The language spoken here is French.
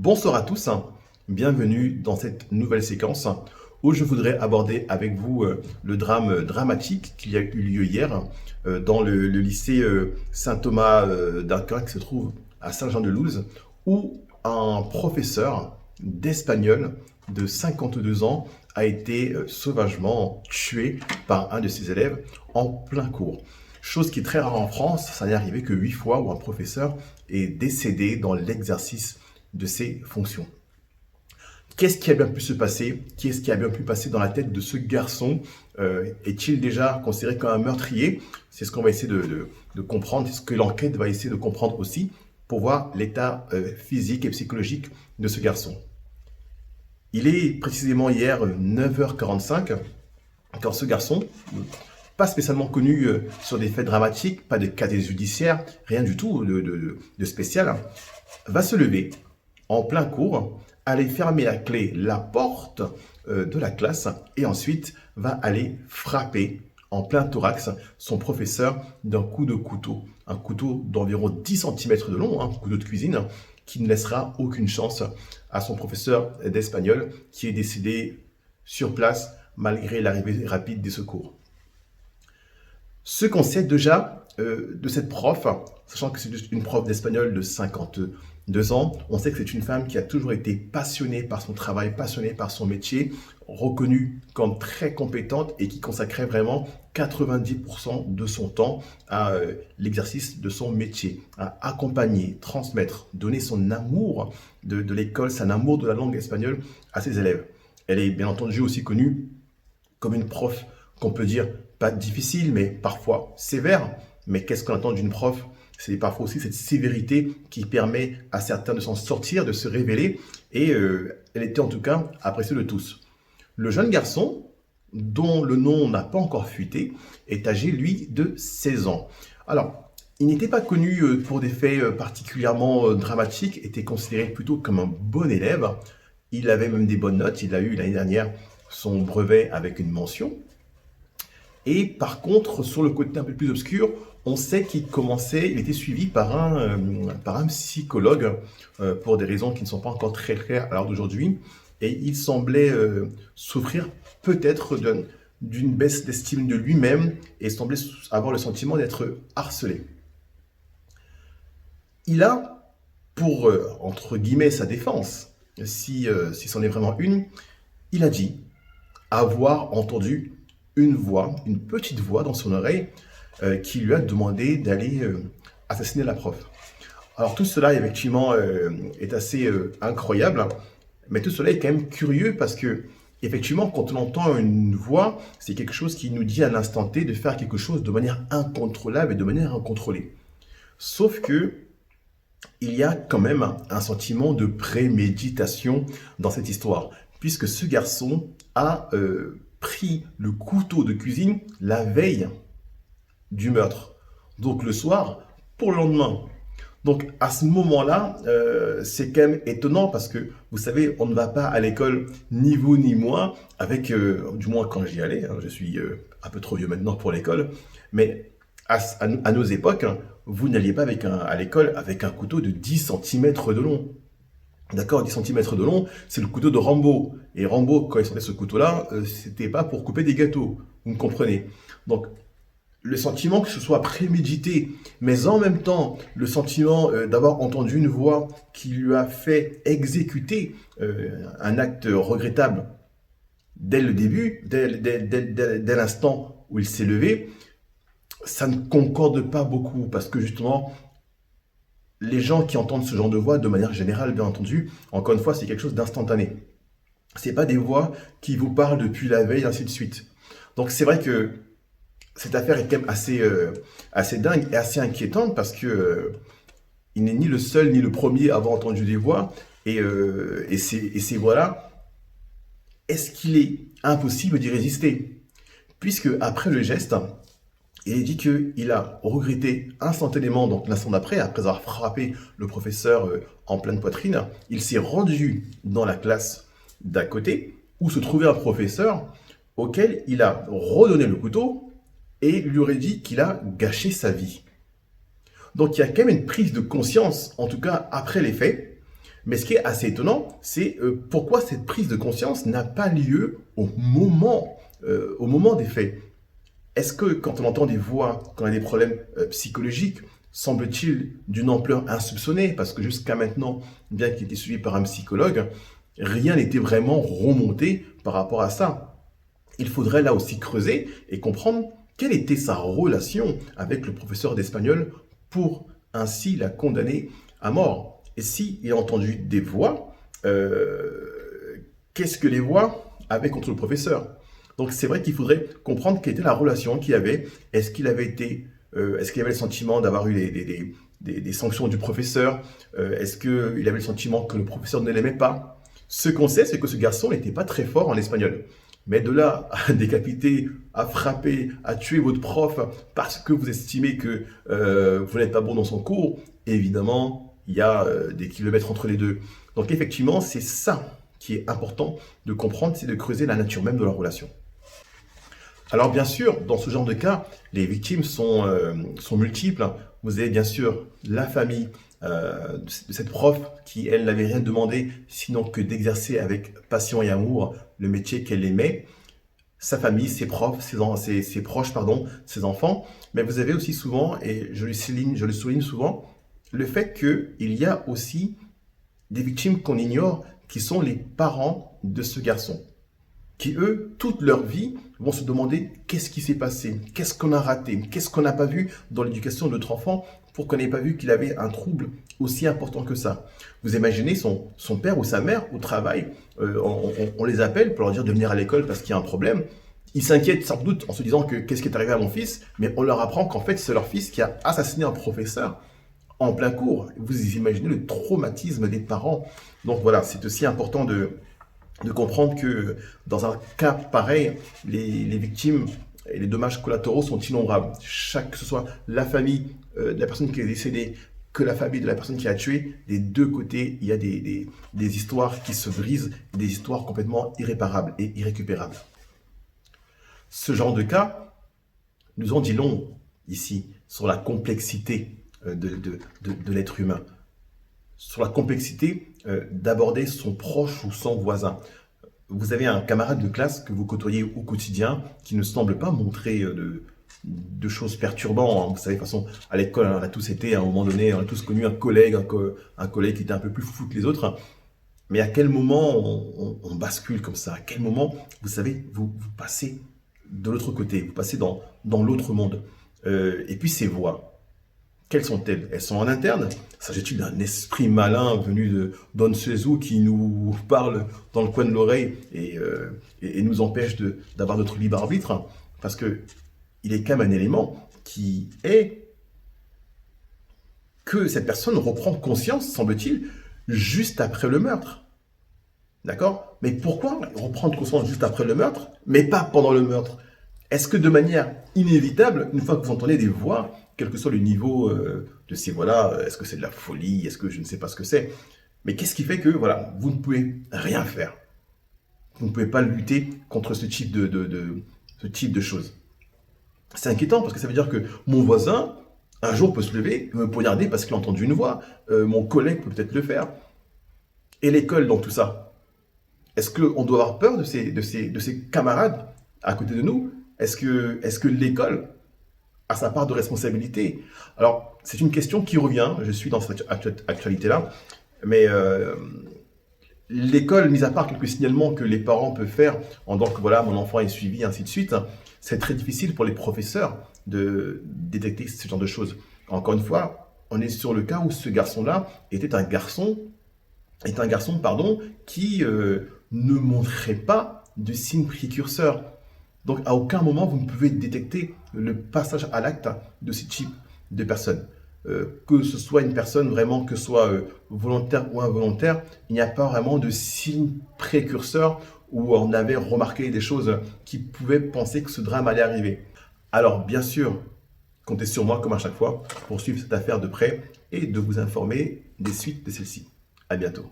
Bonsoir à tous, bienvenue dans cette nouvelle séquence où je voudrais aborder avec vous le drame dramatique qui a eu lieu hier dans le lycée Saint-Thomas d'Aquin qui se trouve à Saint-Jean-de-Luz où un professeur d'espagnol de 52 ans a été sauvagement tué par un de ses élèves en plein cours. Chose qui est très rare en France, ça n'est arrivé que 8 fois où un professeur est décédé dans l'exercice de ses fonctions. Qu'est-ce qui a bien pu se passer? Qu'est-ce qui a bien pu passer dans la tête de ce garçon? Est-il déjà considéré comme un meurtrier? C'est ce qu'on va essayer de comprendre, c'est ce que l'enquête va essayer de comprendre aussi pour voir l'état physique et psychologique de ce garçon. Il est précisément hier 9h45 quand ce garçon, pas spécialement connu sur des faits dramatiques, pas de casier judiciaire, rien du tout de spécial, va se lever en plein cours, aller fermer à clé la porte de la classe et ensuite va aller frapper en plein thorax son professeur d'un coup de couteau. Un couteau d'environ 10 cm de long, un couteau de cuisine, qui ne laissera aucune chance à son professeur d'espagnol qui est décédé sur place malgré l'arrivée rapide des secours. Ce qu'on sait déjà de cette prof, sachant que c'est juste une prof d'espagnol de 52 ans, on sait que c'est une femme qui a toujours été passionnée par son travail, passionnée par son métier, reconnue comme très compétente et qui consacrait vraiment 90% de son temps à l'exercice de son métier, à accompagner, transmettre, donner son amour de l'école, son amour de la langue espagnole à ses élèves. Elle est bien entendu aussi connue comme une prof qu'on peut dire pas difficile, mais parfois sévère. Mais qu'est-ce qu'on attend d'une prof? C'est parfois aussi cette sévérité qui permet à certains de s'en sortir, de se révéler. Et elle était en tout cas appréciée de tous. Le jeune garçon, dont le nom n'a pas encore fuité, est âgé, lui, de 16 ans. Alors, il n'était pas connu pour des faits particulièrement dramatiques, était considéré plutôt comme un bon élève. Il avait même des bonnes notes. Il a eu l'année dernière son brevet avec une mention. Et par contre, sur le côté un peu plus obscur, on sait il était suivi par un psychologue pour des raisons qui ne sont pas encore très claires à l'heure d'aujourd'hui. Et il semblait souffrir peut-être d'une baisse d'estime de lui-même et semblait avoir le sentiment d'être harcelé. Il a, pour, entre guillemets, sa défense, si c'en est vraiment une, il a dit avoir entendu une petite voix dans son oreille qui lui a demandé d'aller assassiner la prof. Alors tout cela effectivement est assez incroyable, mais tout cela est quand même curieux parce que effectivement quand on entend une voix, c'est quelque chose qui nous dit à l'instant T de faire quelque chose de manière incontrôlable et de manière incontrôlée. Sauf que il y a quand même un sentiment de préméditation dans cette histoire, puisque ce garçon a pris le couteau de cuisine la veille du meurtre. Donc le soir, pour le lendemain. Donc à ce moment-là, c'est quand même étonnant parce que, vous savez, on ne va pas à l'école ni vous ni moi avec, du moins quand j'y allais, je suis un peu trop vieux maintenant pour l'école, mais à nos époques, vous n'alliez pas à l'école avec un couteau de 10 cm de long. D'accord, 10 cm de long, c'est le couteau de Rambo. Et Rambo, quand il sortait ce couteau-là, c'était pas pour couper des gâteaux. Vous me comprenez? Donc, le sentiment que ce soit prémédité, mais en même temps, le sentiment d'avoir entendu une voix qui lui a fait exécuter un acte regrettable dès le début, dès l'instant où il s'est levé, ça ne concorde pas beaucoup parce que justement, les gens qui entendent ce genre de voix, de manière générale, bien entendu, encore une fois, c'est quelque chose d'instantané. C'est pas des voix qui vous parlent depuis la veille, ainsi de suite. Donc c'est vrai que cette affaire est quand même assez dingue et assez inquiétante parce que il n'est ni le seul ni le premier à avoir entendu des voix. Et ces voix-là, est-ce qu'il est impossible d'y résister? Puisque après le geste, il est dit qu'il a regretté instantanément, donc l'instant d'après, après avoir frappé le professeur en pleine poitrine, il s'est rendu dans la classe d'à côté, où se trouvait un professeur auquel il a redonné le couteau et lui aurait dit qu'il a gâché sa vie. Donc il y a quand même une prise de conscience, en tout cas après les faits, Mais ce qui est assez étonnant, c'est pourquoi cette prise de conscience n'a pas lieu au moment des faits. Est-ce que quand on entend des voix, quand on a des problèmes psychologiques, semble-t-il d'une ampleur insoupçonnée, parce que jusqu'à maintenant, bien qu'il ait été suivi par un psychologue, rien n'était vraiment remonté par rapport à ça. Il faudrait là aussi creuser et comprendre quelle était sa relation avec le professeur d'espagnol pour ainsi la condamner à mort. Et s'il a entendu des voix, qu'est-ce que les voix avaient contre le professeur? Donc c'est vrai qu'il faudrait comprendre quelle était la relation qu'il y avait. Est-ce qu'il avait le sentiment d'avoir eu des sanctions du professeur? Est-ce qu'il avait le sentiment que le professeur ne l'aimait pas? Ce qu'on sait, c'est que ce garçon n'était pas très fort en espagnol. Mais de là à décapiter, à frapper, à tuer votre prof parce que vous estimez que vous n'êtes pas bon dans son cours, évidemment, il y a des kilomètres entre les deux. Donc effectivement, c'est ça qui est important de comprendre, c'est de creuser la nature même de la relation. Alors bien sûr, dans ce genre de cas, les victimes sont multiples. Vous avez bien sûr la famille de cette prof qui, elle, n'avait rien demandé, sinon que d'exercer avec passion et amour le métier qu'elle aimait. Sa famille, ses profs, ses proches, pardon, ses enfants. Mais vous avez aussi souvent, et je le souligne souvent, le fait qu'il y a aussi des victimes qu'on ignore, qui sont les parents de ce garçon, qui eux, toute leur vie, vont se demander qu'est-ce qui s'est passé, qu'est-ce qu'on a raté, qu'est-ce qu'on n'a pas vu dans l'éducation de notre enfant pour qu'on n'ait pas vu qu'il avait un trouble aussi important que ça. Vous imaginez son père ou sa mère au travail, on les appelle pour leur dire de venir à l'école parce qu'il y a un problème. Ils s'inquiètent sans doute en se disant que qu'est-ce qui est arrivé à mon fils, mais on leur apprend qu'en fait c'est leur fils qui a assassiné un professeur en plein cours. Vous imaginez le traumatisme des parents. Donc voilà, c'est aussi important de comprendre que dans un cas pareil, les victimes et les dommages collatéraux sont innombrables. Que ce soit la famille de la personne qui est décédée, que la famille de la personne qui a tué, des deux côtés, il y a des histoires qui se brisent, des histoires complètement irréparables et irrécupérables. Ce genre de cas nous en dit long ici sur la complexité de l'être humain, sur la complexité d'aborder son proche ou son voisin. Vous avez un camarade de classe que vous côtoyez au quotidien qui ne semble pas montrer de choses perturbantes. Vous savez, de toute façon, à l'école, on a tous été, à un moment donné, on a tous connu un collègue qui était un peu plus fou que les autres. Mais à quel moment on bascule comme ça? À quel moment, vous savez, vous passez de l'autre côté, vous passez dans l'autre monde. Et puis ces voix. Quelles sont-elles? Elles sont en interne? S'agit-il d'un esprit malin venu de Don Suezou qui nous parle dans le coin de l'oreille et nous empêche d'avoir notre libre arbitre? Parce que il est quand même un élément qui est que cette personne reprend conscience, semble-t-il, juste après le meurtre. D'accord? Mais pourquoi reprendre conscience juste après le meurtre, mais pas pendant le meurtre? Est-ce que de manière inévitable, une fois que vous entendez des voix, quel que soit le niveau de ces voix-là, est-ce que c'est de la folie, est-ce que je ne sais pas ce que c'est, mais qu'est-ce qui fait que voilà, vous ne pouvez rien faire? Vous ne pouvez pas lutter contre ce type de choses. C'est inquiétant parce que ça veut dire que mon voisin, un jour, peut se lever, me poignarder parce qu'il a entendu une voix. Mon collègue peut peut-être le faire. Et l'école dans tout ça? Est-ce qu'on doit avoir peur de ces camarades à côté de nous? Est-ce que l'école a sa part de responsabilité? Alors, c'est une question qui revient, je suis dans cette actualité-là, mais l'école, mis à part quelques signalements que les parents peuvent faire en disant que voilà, mon enfant est suivi, ainsi de suite, c'est très difficile pour les professeurs de détecter ce genre de choses. Encore une fois, on est sur le cas où ce garçon-là était un garçon qui ne montrait pas de signes précurseurs. Donc, à aucun moment, vous ne pouvez détecter le passage à l'acte de ce type de personnes. Que ce soit une personne vraiment, que ce soit volontaire ou involontaire, il n'y a pas vraiment de signes précurseurs où on avait remarqué des choses qui pouvaient penser que ce drame allait arriver. Alors, bien sûr, comptez sur moi, comme à chaque fois, pour suivre cette affaire de près et de vous informer des suites de celle-ci. À bientôt.